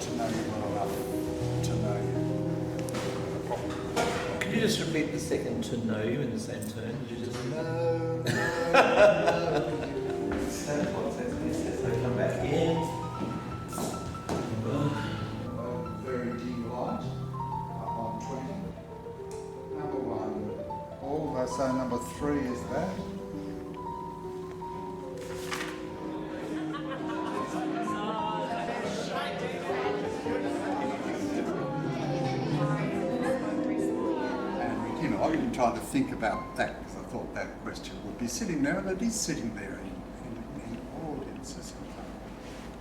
to know you well enough to know you. Can you just repeat the second "to know you" in the same tone? Did you just No. Stand one second, so come back in. Very dim light on 20. Number 1. Oh, so number 3 is that. I've been trying to think about that because I thought that question would be sitting there, and it is sitting there in audiences.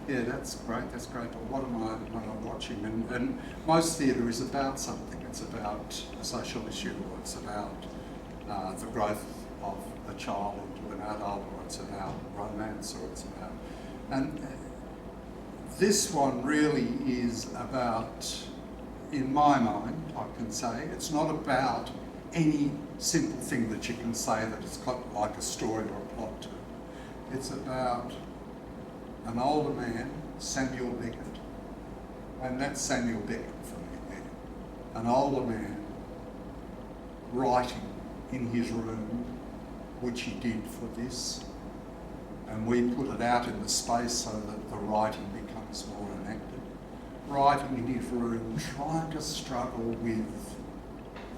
Yeah, that's great, but what am I watching? And most theatre is about something. It's about a social issue, or it's about the growth of a child into an adult, or it's about romance, or it's about... And this one really is about, in my mind, I can say, it's not about any simple thing that you can say that it's got like a story or a plot to it. It's about an older man, Samuel Beckett, and that's Samuel Beckett for me there. An older man writing in his room, which he did for this, and we put it out in the space so that the writing becomes more enacted. Writing in his room, trying to struggle with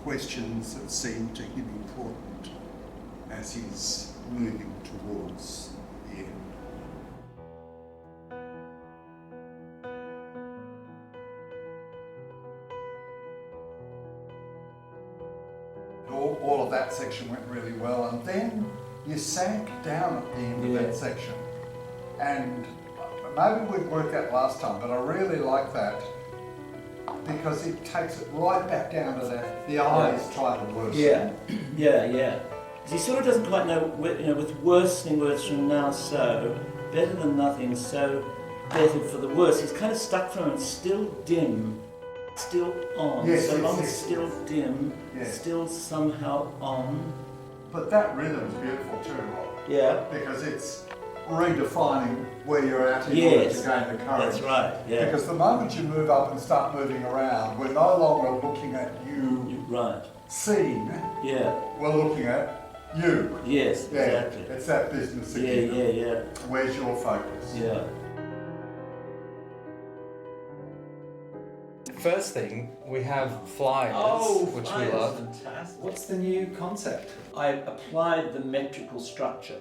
questions that seem to him important as he's moving towards the end. All of that section went really well, and then you sank down at the end of that section. And maybe we'd worked that last time, but I really like that, because it takes it right back down to that. The eyes try to worsen. Yeah. He sort of doesn't quite know, with worsening words from now so, better than nothing, so better for the worse. He's kind of stuck from it, still dim, still on. So long as still dim, still somehow on. But that rhythm is beautiful too, Rob. Yeah. Because it's redefining where you're at in order to gain the courage. That's right, yeah. Because the moment you move up and start moving around, we're no longer looking at you seen, we're looking at you. Yes, exactly. It's that business again. Yeah. Where's your focus? Yeah. First thing, we have flyers, which we love. Fantastic. What's the new concept? I applied the metrical structure.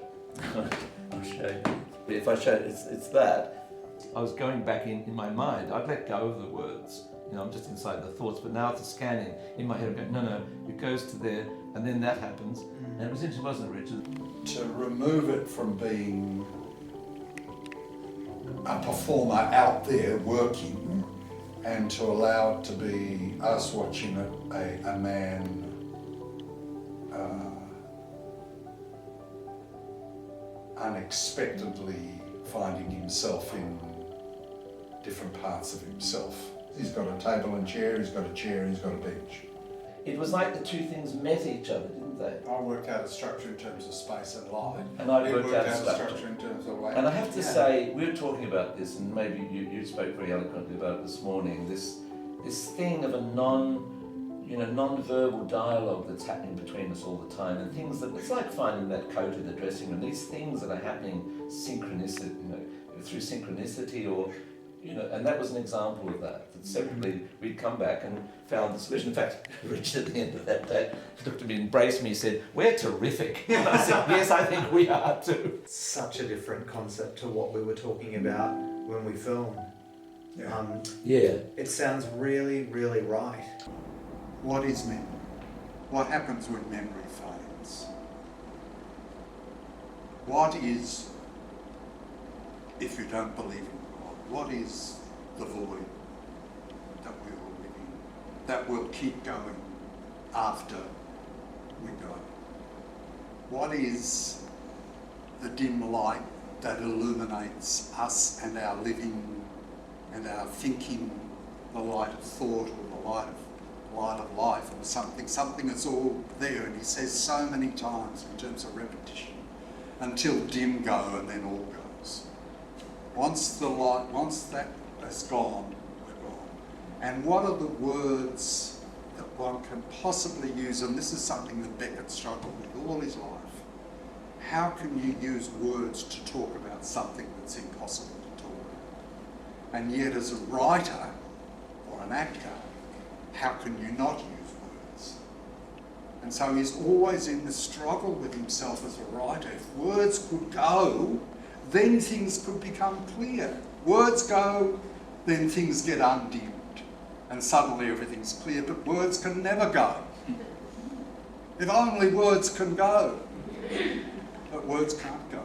I'll show you. If I show it, it's that. I was going back in my mind. I'd let go of the words. I'm just inside the thoughts, but now it's a scanning in my head. I'm going, no, it goes to there, and then that happens. And it was interesting, wasn't it, Richard? To remove it from being a performer out there working, and to allow it to be us watching a man unexpectedly finding himself in different parts of himself. He's got a table and chair, he's got a chair, he's got a bench. It was like the two things met each other, didn't they? I worked out a structure in terms of space and light. And I worked out a structure in terms of weight. And I have to say, we were talking about this, and maybe you spoke very eloquently about it this morning, this thing of a non-verbal dialogue that's happening between us all the time, and things that, it's like finding that coat in the dressing room, these things that are happening through synchronicity, or and that was an example of that. That separately we'd come back and found the solution. In fact, Richard at the end of that day looked at me, embraced me, and said, "We're terrific." And I said, "Yes, I think we are too." Such a different concept to what we were talking about when we filmed. It sounds really, really right. What is memory? What happens when memory fades? What is, if you don't believe in God, what is the void that we all live in, that will keep going after we go? What is the dim light that illuminates us and our living and our thinking, the light of thought, or the light of life, or something that's all there? And he says so many times in terms of repetition, until dim go and then all goes. Once that has gone, we're And what are the words that one can possibly use? And this is something that Beckett struggled with all his life. How can you use words to talk about something that's impossible to talk about? And yet as a writer or an actor, how can you not use words? And so he's always in the struggle with himself as a writer. If words could go, then things could become clear. Words go, then things get undimmed. And suddenly everything's clear, but words can never go. If only words can go. But words can't go.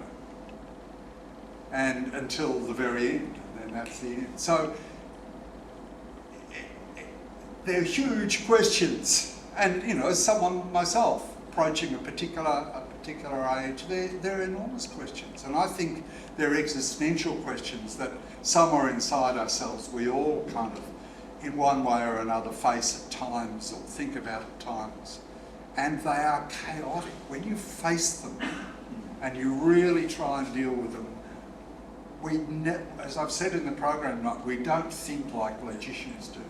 And until the very end, and then that's the end. So they're huge questions. And you know, as someone myself approaching a particular age, they're enormous questions. And I think they're existential questions that somewhere inside ourselves we all kind of, in one way or another, face at times or think about at times. And they are chaotic. When you face them and you really try and deal with them, as I've said in the program, we don't think like logicians do.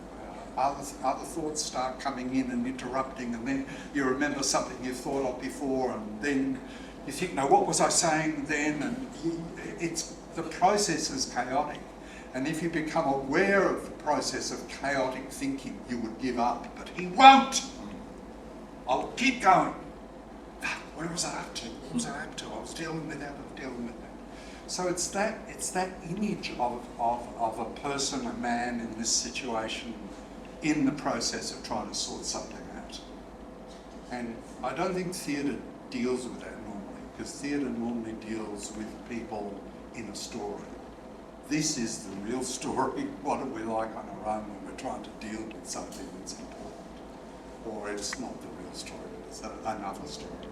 Other thoughts start coming in and interrupting, and then you remember something you thought of before, and then you think, no, what was I saying then? And the process is chaotic. And if you become aware of the process of chaotic thinking, you would give up. But he won't. I'll keep going. Where was I up to? What was I up to? I was dealing with that. So it's that image of a person, a man in this situation, in the process of trying to sort something out. And I don't think theatre deals with that normally, because theatre normally deals with people in a story. This is the real story. What are we like on our own when we're trying to deal with something that's important? Or it's not the real story, it's another story.